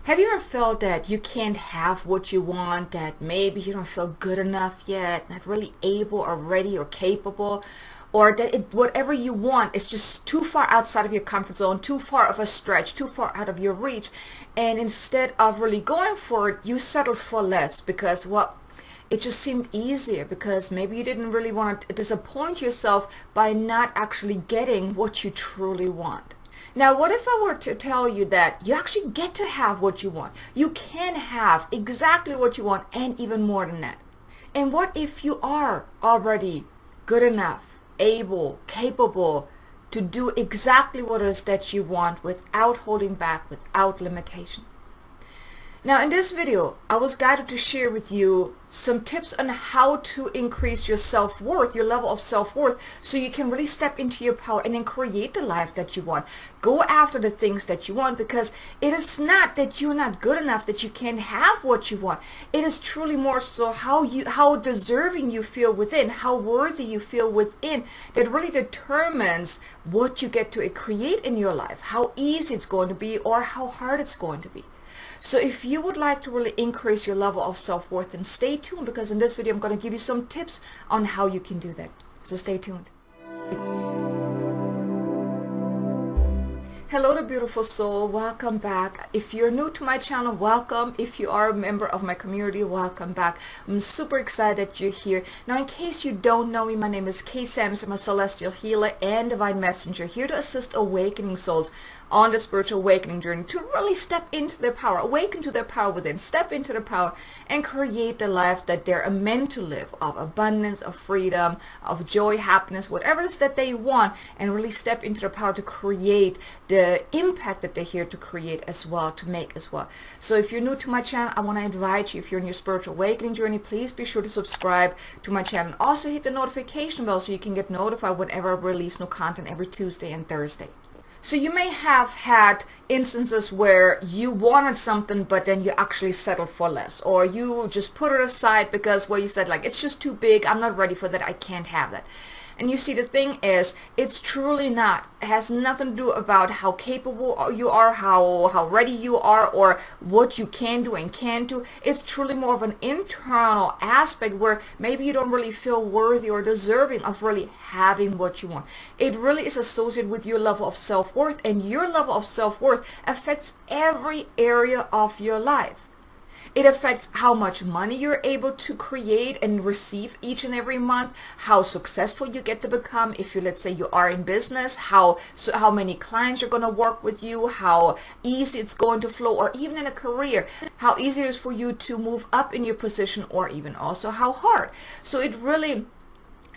Have you ever felt that you can't have what you want, that maybe you don't feel good enough yet, not really able or ready or capable, or that whatever you want is just too far outside of your comfort zone, too far of a stretch, too far out of your reach, and instead of really going for it, you settled for less because, well, it just seemed easier because maybe you didn't really want to disappoint yourself by not actually getting what you truly want. Now, what if I were to tell you that you actually get to have what you want? You can have exactly what you want and even more than that. And what if you are already good enough, able, capable to do exactly what it is that you want without holding back, without limitation? Now, in this video, I was guided to share with you some tips on how to increase your self-worth, your level of self-worth, so you can really step into your power and then create the life that you want. Go after the things that you want, because it is not that you're not good enough, that you can't have what you want. It is truly more so how deserving you feel within, how worthy you feel within, that really determines what you get to create in your life, how easy it's going to be or how hard it's going to be. So if you would like to really increase your level of self-worth, then stay tuned, because in this video I'm going to give you some tips on how you can do that. So stay tuned. Hello there, beautiful soul. Welcome back. If you're new to my channel, welcome. If you are a member of my community, welcome back. I'm super excited that you're here. Now, in case you don't know me, my name is Kay Sanders. I'm a celestial healer and divine messenger, here to assist awakening souls on the spiritual awakening journey to really step into their power, awaken to their power within, step into their power, and create the life that they're meant to live, of abundance, of freedom, of joy, happiness, whatever it is that they want, and really step into their power to create the impact that they're here to create as well, to make as well. So if you're new to my channel, I want to invite you, if you're in your spiritual awakening journey, please be sure to subscribe to my channel. Also hit the notification bell so you can get notified whenever I release new content every Tuesday and Thursday. So you may have had instances where you wanted something, but then you actually settled for less, or you just put it aside because, well, you said, like, it's just too big, I'm not ready for that, I can't have that. And you see, the thing is, it's truly not. It has nothing to do about how capable you are, how ready you are, or what you can do and can't do. It's truly more of an internal aspect where maybe you don't really feel worthy or deserving of really having what you want. It really is associated with your level of self-worth, and your level of self-worth affects every area of your life. It affects how much money you're able to create and receive each and every month, how successful you get to become if you, let's say, you are in business, how many clients are going to work with you, how easy it's going to flow, or even in a career, how easy it is for you to move up in your position, or even also how hard. So it really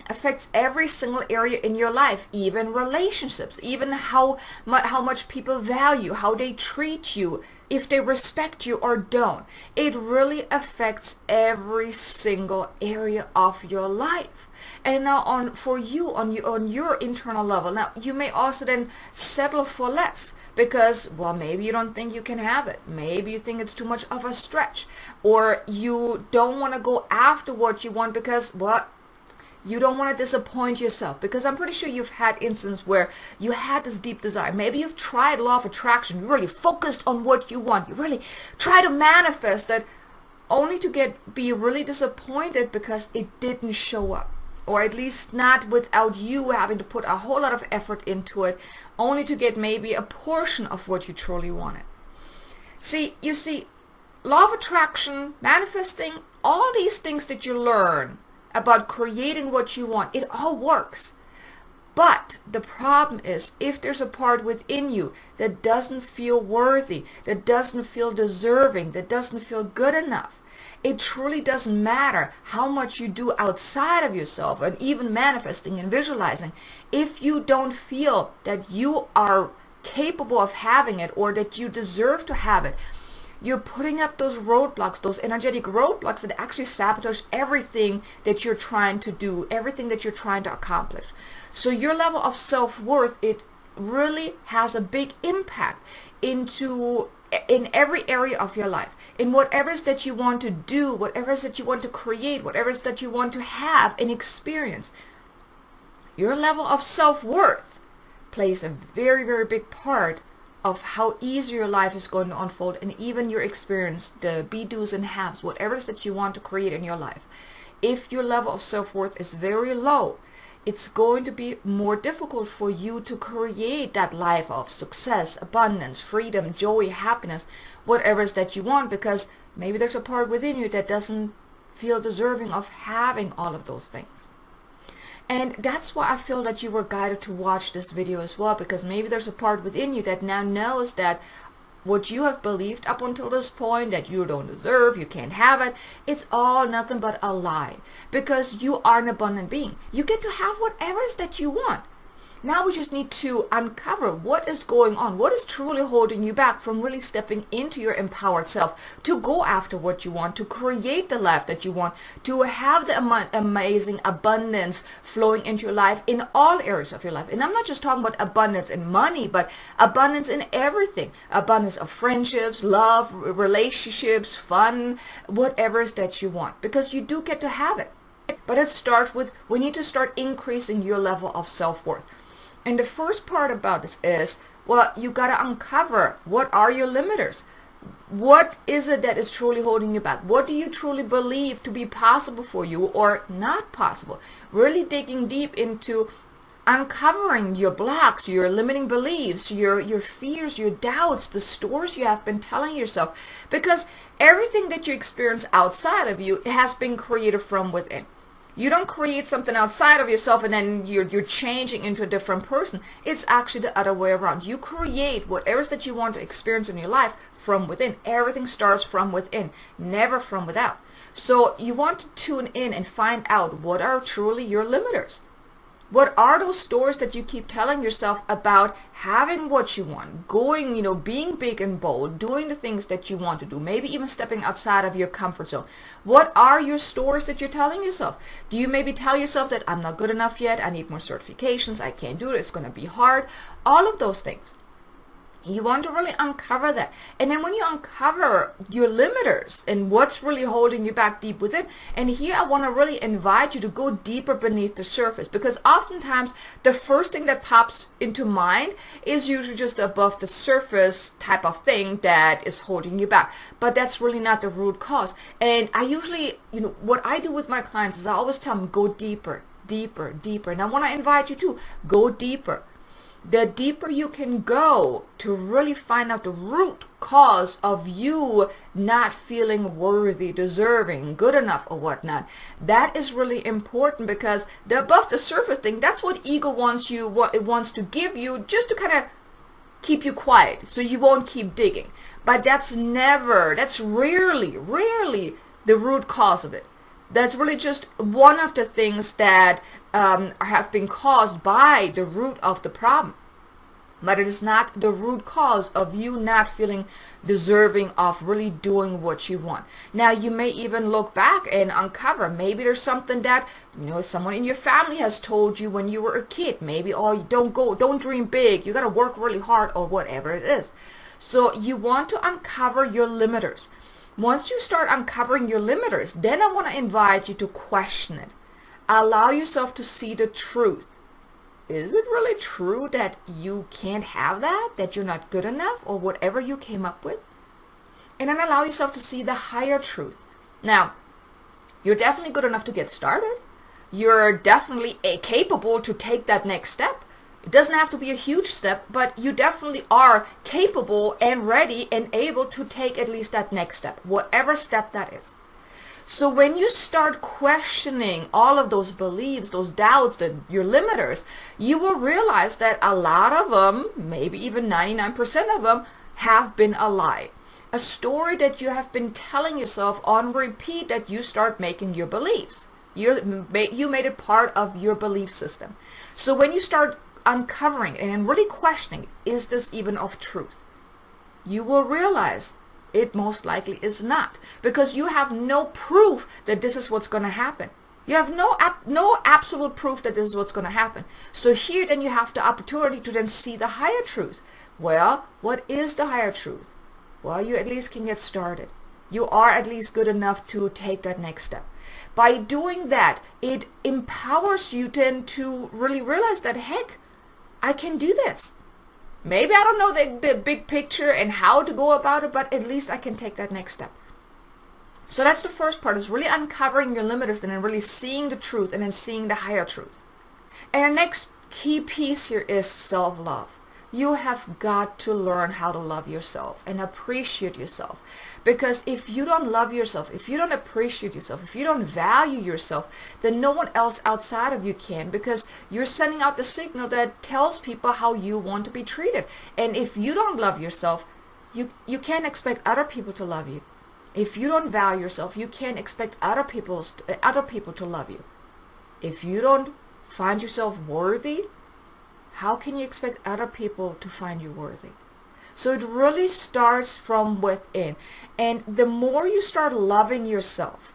affects every single area in your life, even relationships, even how much people value, how they treat you, if they respect you or don't. It really affects every single area of your life. And now on your internal level, now you may also then settle for less because, well, maybe you don't think you can have it. Maybe you think it's too much of a stretch, or you don't want to go after what you want because, well, you don't want to disappoint yourself. Because I'm pretty sure you've had instances where you had this deep desire. Maybe you've tried law of attraction. You really focused on what you want. You really try to manifest it, only to be really disappointed because it didn't show up. Or at least not without you having to put a whole lot of effort into it, only to get maybe a portion of what you truly wanted. You see, law of attraction, manifesting, all these things that you learn about creating what you want, it all works. But the problem is, if there's a part within you that doesn't feel worthy, that doesn't feel deserving, that doesn't feel good enough, it truly doesn't matter how much you do outside of yourself, and even manifesting and visualizing, if you don't feel that you are capable of having it, or that you deserve to have it, you're putting up those roadblocks, those energetic roadblocks that actually sabotage everything that you're trying to do, everything that you're trying to accomplish. So your level of self-worth, it really has a big impact in every area of your life, in whatever it is that you want to do, whatever it is that you want to create, whatever it is that you want to have and experience. Your level of self-worth plays a very, very big part of how easy your life is going to unfold, and even your experience, the be-dos and haves, whatever it is that you want to create in your life. If your level of self-worth is very low, it's going to be more difficult for you to create that life of success, abundance, freedom, joy, happiness, whatever it is that you want, because maybe there's a part within you that doesn't feel deserving of having all of those things. And that's why I feel that you were guided to watch this video as well, because maybe there's a part within you that now knows that what you have believed up until this point, that you don't deserve, you can't have it, it's all nothing but a lie. Because you are an abundant being. You get to have whatever it is that you want. Now we just need to uncover what is going on, what is truly holding you back from really stepping into your empowered self, to go after what you want, to create the life that you want, to have the amazing abundance flowing into your life in all areas of your life. And I'm not just talking about abundance in money, but abundance in everything. Abundance of friendships, love, relationships, fun, whatever it is that you want. Because you do get to have it. But it starts with, we need to start increasing your level of self-worth. And the first part about this is, well, you got to uncover, what are your limiters? What is it that is truly holding you back? What do you truly believe to be possible for you or not possible? Really digging deep into uncovering your blocks, your limiting beliefs, your fears, your doubts, the stories you have been telling yourself. Because everything that you experience outside of you has been created from within. You don't create something outside of yourself and then you're changing into a different person. It's actually the other way around. You create whatever it is that you want to experience in your life from within. Everything starts from within, never from without. So you want to tune in and find out, what are truly your limiters? What are those stories that you keep telling yourself about having what you want, going, being big and bold, doing the things that you want to do, maybe even stepping outside of your comfort zone? What are your stories that you're telling yourself? Do you maybe tell yourself that I'm not good enough yet, I need more certifications, I can't do it, it's going to be hard? All of those things. You want to really uncover that. And then when you uncover your limiters and what's really holding you back deep within, and here I want to really invite you to go deeper beneath the surface, because oftentimes the first thing that pops into mind is usually just above the surface type of thing that is holding you back. But that's really not the root cause. And I usually, what I do with my clients is I always tell them, go deeper, deeper, deeper. And I want to invite you to go deeper. The deeper you can go to really find out the root cause of you not feeling worthy, deserving, good enough or whatnot, that is really important, because the above the surface thing, that's what ego wants you, what it wants to give you, just to kind of keep you quiet so you won't keep digging. But that's rarely the root cause of it. That's really just one of the things that have been caused by the root of the problem. But it is not the root cause of you not feeling deserving of really doing what you want. Now, you may even look back and uncover, maybe there's something that, someone in your family has told you when you were a kid. Maybe, oh, don't dream big, you got to work really hard, or whatever it is. So you want to uncover your limiters. Once you start uncovering your limiters, then I want to invite you to question it. Allow yourself to see the truth. Is it really true that you can't have that, that you're not good enough, or whatever you came up with? And then allow yourself to see the higher truth. Now, you're definitely good enough to get started. You're definitely capable to take that next step. It doesn't have to be a huge step, but you definitely are capable and ready and able to take at least that next step, whatever step that is. So when you start questioning all of those beliefs, those doubts, your limiters, you will realize that a lot of them, maybe even 99% of them, have been a lie. A story that you have been telling yourself on repeat, that you start making your beliefs. You made it part of your belief system. So when you start uncovering and really questioning, is this even of truth? You will realize it most likely is not, because you have no proof that this is what's going to happen. You have no absolute proof that this is what's going to happen. So here then you have the opportunity to then see the higher truth. Well, what is the higher truth? Well, you at least can get started. You are at least good enough to take that next step. By doing that, it empowers you then to really realize that, heck, I can do this. Maybe I don't know the big picture and how to go about it, but at least I can take that next step. So that's the first part, is really uncovering your limiters and then really seeing the truth and then seeing the higher truth. And the next key piece here is self-love. You have got to learn how to love yourself and appreciate yourself. Because if you don't love yourself, if you don't appreciate yourself, if you don't value yourself, then no one else outside of you can, because you're sending out the signal that tells people how you want to be treated. And if you don't love yourself, you can't expect other people to love you. If you don't value yourself, you can't expect other people to love you. If you don't find yourself worthy, how can you expect other people to find you worthy? So it really starts from within. And the more you start loving yourself,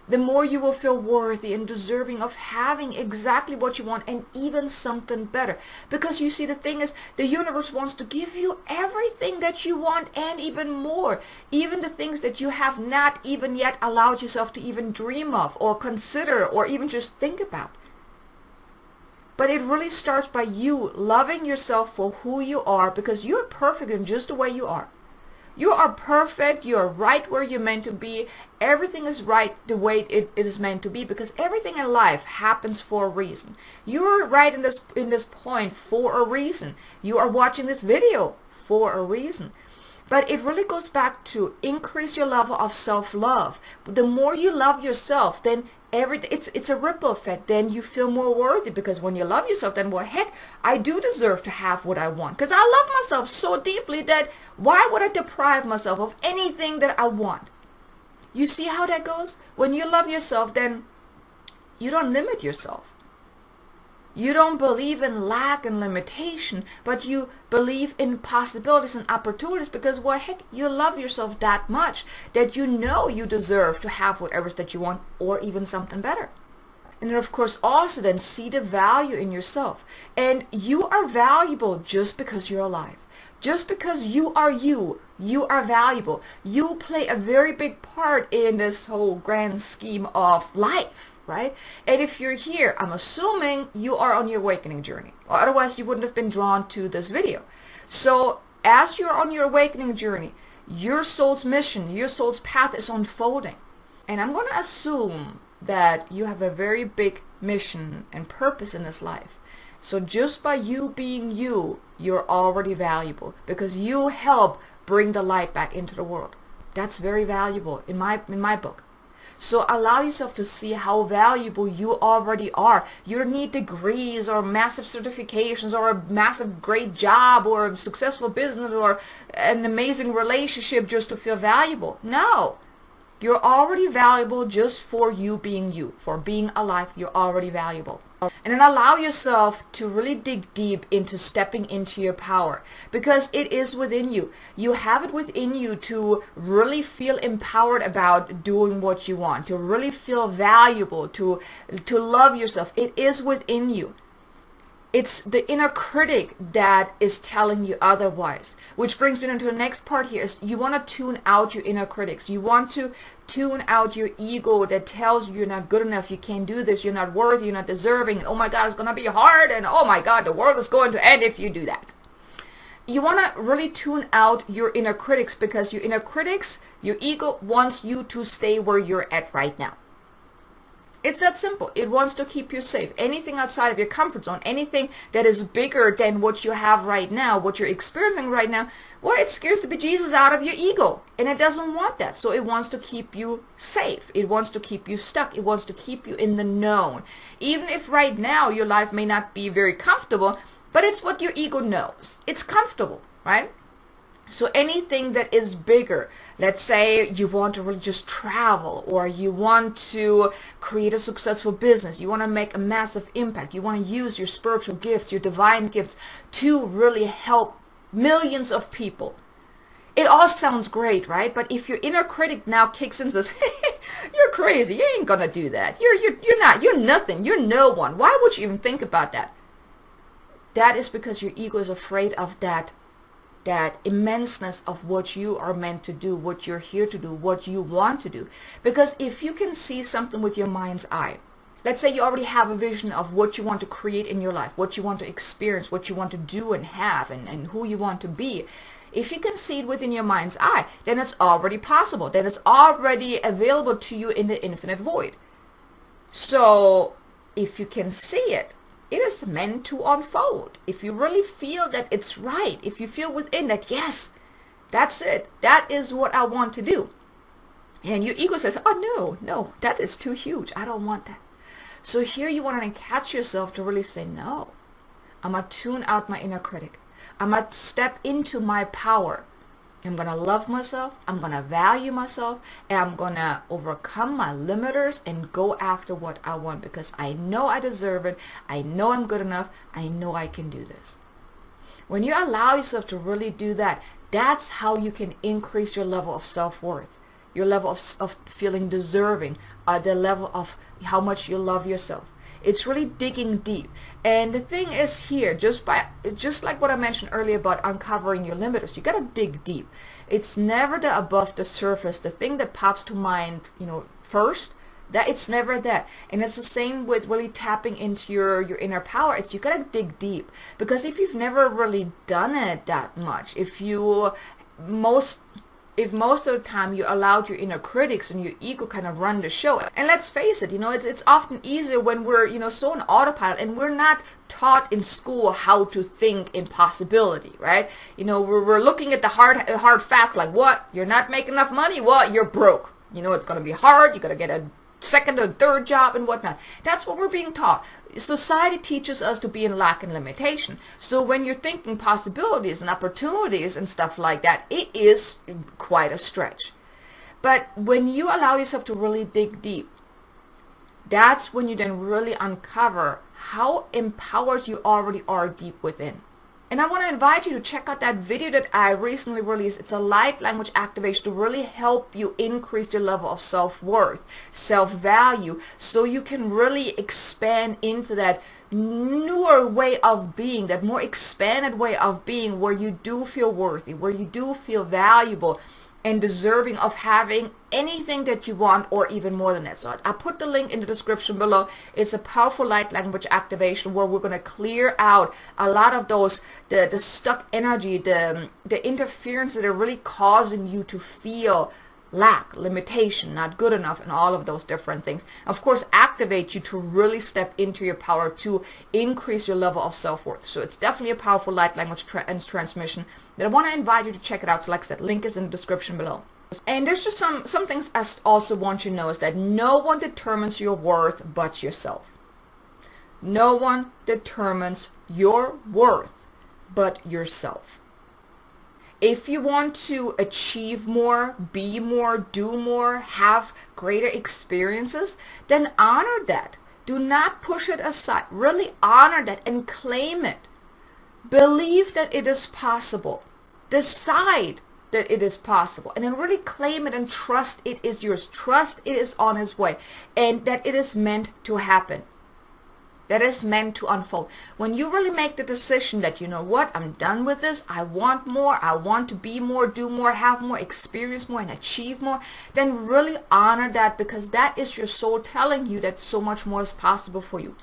the more you will feel worthy and deserving of having exactly what you want and even something better. Because you see, the thing is, the universe wants to give you everything that you want and even more. Even the things that you have not even yet allowed yourself to even dream of or consider or even just think about. But it really starts by you loving yourself for who you are, because you're perfect in just the way you are. You are perfect. You're right where you're meant to be. Everything is right the way it is meant to be, because everything in life happens for a reason. You're right in this point for a reason. You are watching this video for a reason. But it really goes back to increase your level of self-love. The more you love yourself, then it's a ripple effect. Then you feel more worthy, because when you love yourself, then, well, heck, I do deserve to have what I want, because I love myself so deeply that why would I deprive myself of anything that I want? You see how that goes? When you love yourself, then you don't limit yourself. You don't believe in lack and limitation, but you believe in possibilities and opportunities, because, well, heck, you love yourself that much that you know you deserve to have whatever that you want or even something better. And then, of course, also then see the value in yourself. And you are valuable just because you're alive. Just because you are valuable. You play a very big part in this whole grand scheme of life. Right? And if you're here, I'm assuming you are on your awakening journey, or otherwise you wouldn't have been drawn to this video. So as you're on your awakening journey, your soul's mission, your soul's path is unfolding. And I'm going to assume that you have a very big mission and purpose in this life. So just by you being you, you're already valuable, because you help bring the light back into the world. That's very valuable in my book. So allow yourself to see how valuable you already are. You don't need degrees or massive certifications or a massive great job or a successful business or an amazing relationship just to feel valuable. No. You're already valuable just for you being you. For being alive, you're already valuable. And then allow yourself to really dig deep into stepping into your power, because it is within you. You have it within you to really feel empowered about doing what you want, to really feel valuable, to love yourself. It is within you. It's the inner critic that is telling you otherwise, which brings me into the next part here. Is you want to tune out your inner critics. You want to tune out your ego that tells you you're not good enough, you can't do this, you're not worthy, you're not deserving, and oh my God, it's going to be hard, and oh my God, the world is going to end if you do that. You want to really tune out your inner critics, because your inner critics, your ego wants you to stay where you're at right now. It's that simple. It wants to keep you safe. Anything outside of your comfort zone, anything that is bigger than what you have right now, what you're experiencing right now, well, it scares the bejesus out of your ego. And it doesn't want that. So it wants to keep you safe. It wants to keep you stuck. It wants to keep you in the known. Even if right now your life may not be very comfortable, but it's what your ego knows. It's comfortable, right? So anything that is bigger, let's say you want to really just travel, or you want to create a successful business, you want to make a massive impact, you want to use your spiritual gifts, your divine gifts to really help millions of people. It all sounds great, right? But if your inner critic now kicks in and says, you're crazy, you ain't gonna do that, you're nothing, you're no one, why would you even think about that? That is because your ego is afraid of that immenseness of what you are meant to do, what you're here to do, what you want to do. Because if you can see something with your mind's eye, let's say you already have a vision of what you want to create in your life, what you want to experience, what you want to do and have, and who you want to be. If you can see it within your mind's eye, then it's already possible. Then it's already available to you in the infinite void. So if you can see it, it is meant to unfold. If you really feel that it's right, if you feel within that, yes, that's it, that is what I want to do. And your ego says, oh no, that is too huge. I don't want that. So here you want to catch yourself to really say, no, I'm going to tune out my inner critic. I'm going to step into my power. I'm going to love myself. I'm going to value myself. And I'm going to overcome my limiters and go after what I want, because I know I deserve it. I know I'm good enough. I know I can do this. When you allow yourself to really do that, that's how you can increase your level of self-worth, your level of feeling deserving, the level of how much you love yourself. It's really digging deep. And the thing is here, just like what I mentioned earlier about uncovering your limiters, you got to dig deep. It's never the above the surface, the thing that pops to mind, first. That it's never that. And it's the same with really tapping into your inner power. It's you got to dig deep, because if you've never really done it that much, if most of the time you allowed your inner critics and your ego kind of run the show. And let's face it, it's often easier when we're, so on autopilot, and we're not taught in school how to think in possibility, right? We're looking at the hard facts, like, what? You're not making enough money? Well, you're broke. It's going to be hard. You got to get a second or third job and whatnot. That's what we're being taught. Society teaches us to be in lack and limitation. So when you're thinking possibilities and opportunities and stuff like that, it is quite a stretch. But when you allow yourself to really dig deep, that's when you then really uncover how empowered you already are deep within. And I want to invite you to check out that video that I recently released. It's a light language activation to really help you increase your level of self-worth, self-value, so you can really expand into that newer way of being, that more expanded way of being, where you do feel worthy, where you do feel valuable and deserving of having anything that you want, or even more than that. So I put the link in the description below. It's a powerful light language activation where we're going to clear out a lot of those, the stuck energy, the interference that are really causing you to feel lack, limitation, not good enough, and all of those different things. Of course, activate you to really step into your power, to increase your level of self-worth. So it's definitely a powerful light language transmission that I want to invite you to check it out. So like I said, link is in the description below. And there's just some things I also want you to know is that no one determines your worth but yourself. No one determines your worth but yourself. If you want to achieve more, be more, do more, have greater experiences, then honor that. Do not push it aside. Really honor that and claim it. Believe that it is possible. Decide that it is possible. And then really claim it and trust it is yours. Trust it is on its way. And that it is meant to happen. That is meant to unfold. When you really make the decision that, you know what, I'm done with this, I want more, I want to be more, do more, have more, experience more, and achieve more, then really honor that, because that is your soul telling you that so much more is possible for you.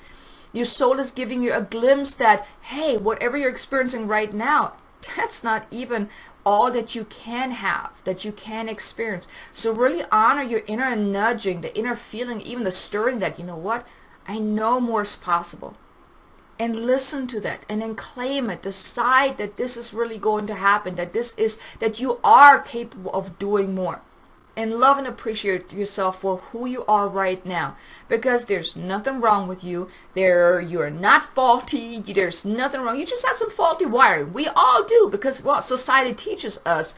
Your soul is giving you a glimpse that, hey, whatever you're experiencing right now, that's not even all that you can have, that you can experience. So really honor your inner nudging, the inner feeling, even the stirring that, you know what, I know more is possible. And listen to that and then claim it. Decide that this is really going to happen, that you are capable of doing more. And love and appreciate yourself for who you are right now, because there's nothing wrong with you. You're not faulty. There's nothing wrong. You just have some faulty wiring. We all do, because society teaches us,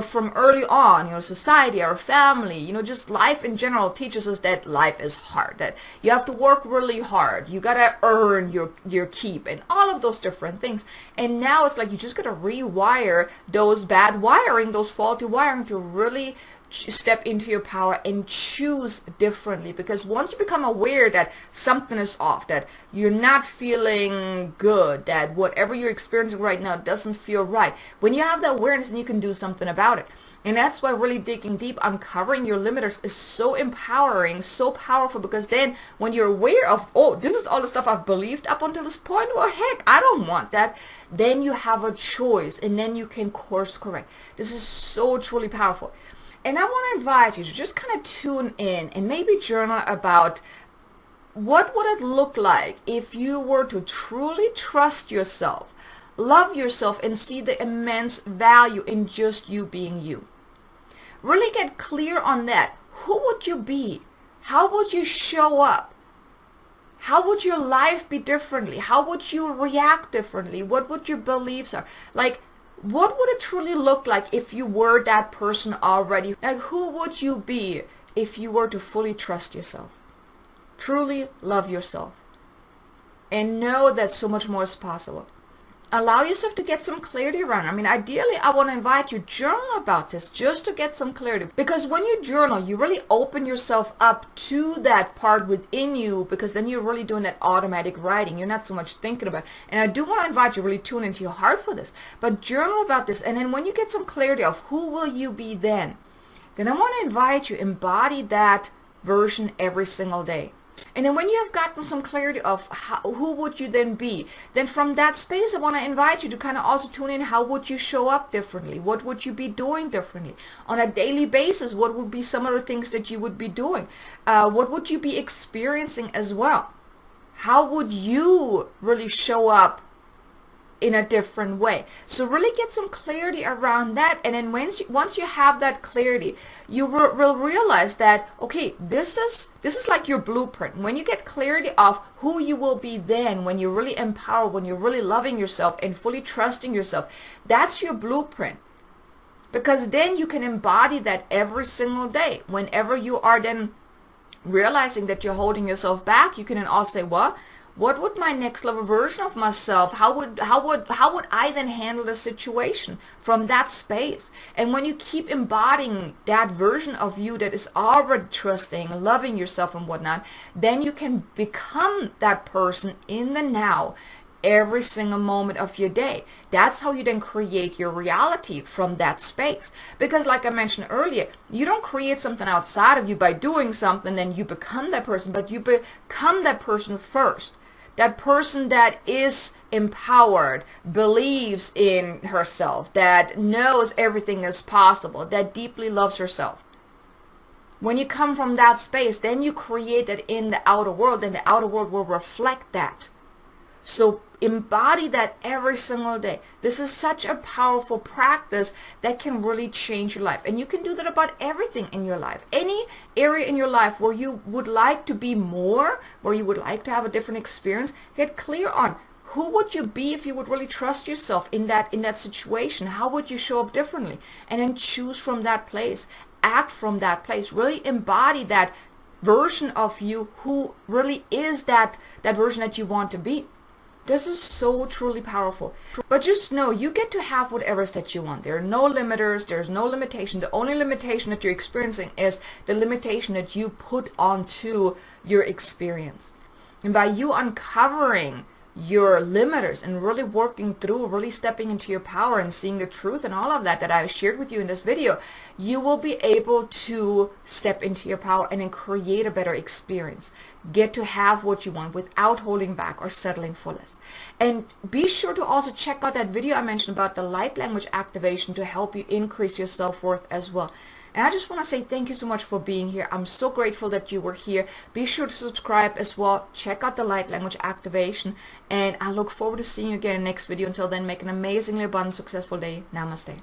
from early on, society, our family, just life in general teaches us that life is hard, that you have to work really hard. You got to earn your keep and all of those different things. And now it's like you just got to rewire those bad wiring, those faulty wiring, to really step into your power and choose differently. Because once you become aware that something is off, that you're not feeling good, that whatever you're experiencing right now doesn't feel right, when you have that awareness, then you can do something about it. And that's why really digging deep, uncovering your limiters is so empowering, so powerful, because then when you're aware of, oh, this is all the stuff I've believed up until this point, well, heck, I don't want that. Then you have a choice, and then you can course correct. This is so truly powerful. And I want to invite you to just kind of tune in and maybe journal about what would it look like if you were to truly trust yourself, love yourself, and see the immense value in just you being you. Really get clear on that. Who would you be? How would you show up? How would your life be differently? How would you react differently? What would your beliefs are? Like, what would it truly look like if you were that person already? Like, who would you be if you were to fully trust yourself? Truly love yourself. And know that so much more is possible. Allow yourself to get some clarity around it. I mean, ideally, I want to invite you to journal about this just to get some clarity. Because when you journal, you really open yourself up to that part within you, because then you're really doing that automatic writing. You're not so much thinking about it. And I do want to invite you to really tune into your heart for this. But journal about this. And then when you get some clarity of who will you be then I want to invite you to embody that version every single day. And then when you have gotten some clarity of who would you then be, then from that space I want to invite you to kind of also tune in, how would you show up differently? What would you be doing differently? On a daily basis, what would be some of the things that you would be doing? What would you be experiencing as well? How would you really show up in a different way? So really get some clarity around that, and then once you have that clarity, you will realize that, okay, this is like your blueprint. When you get clarity of who you will be then, when you're really empowered, when you're really loving yourself and fully trusting yourself, that's your blueprint. Because then you can embody that every single day. Whenever you are then realizing that you're holding yourself back, you can then also say, well, what would my next level version of myself, how would I then handle the situation from that space? And when you keep embodying that version of you that is already trusting, loving yourself and whatnot, then you can become that person in the now every single moment of your day. That's how you then create your reality from that space. Because like I mentioned earlier, you don't create something outside of you by doing something, then you become that person, but you become that person first. That person that is empowered, believes in herself, that knows everything is possible, that deeply loves herself. When you come from that space, then you create it in the outer world, and the outer world will reflect that. So embody that every single day. This is such a powerful practice that can really change your life. And you can do that about everything in your life. Any area in your life where you would like to be more, where you would like to have a different experience, get clear on who would you be if you would really trust yourself in that situation. How would you show up differently? And then choose from that place. Act from that place. Really embody that version of you who really is that version that you want to be. This is so truly powerful. But just know you get to have whatever it is that you want. There are no limiters. There's no limitation. The only limitation that you're experiencing is the limitation that you put onto your experience. And by you uncovering your limiters and really working through, really stepping into your power and seeing the truth and all of that I've shared with you in this video, you will be able to step into your power and then create a better experience. Get to have what you want without holding back or settling for less. And be sure to also check out that video I mentioned about the light language activation to help you increase your self-worth as well. And I just want to say thank you so much for being here. I'm so grateful that you were here. Be sure to subscribe as well. Check out the light language activation. And I look forward to seeing you again in the next video. Until then, make an amazingly abundant, successful day. Namaste.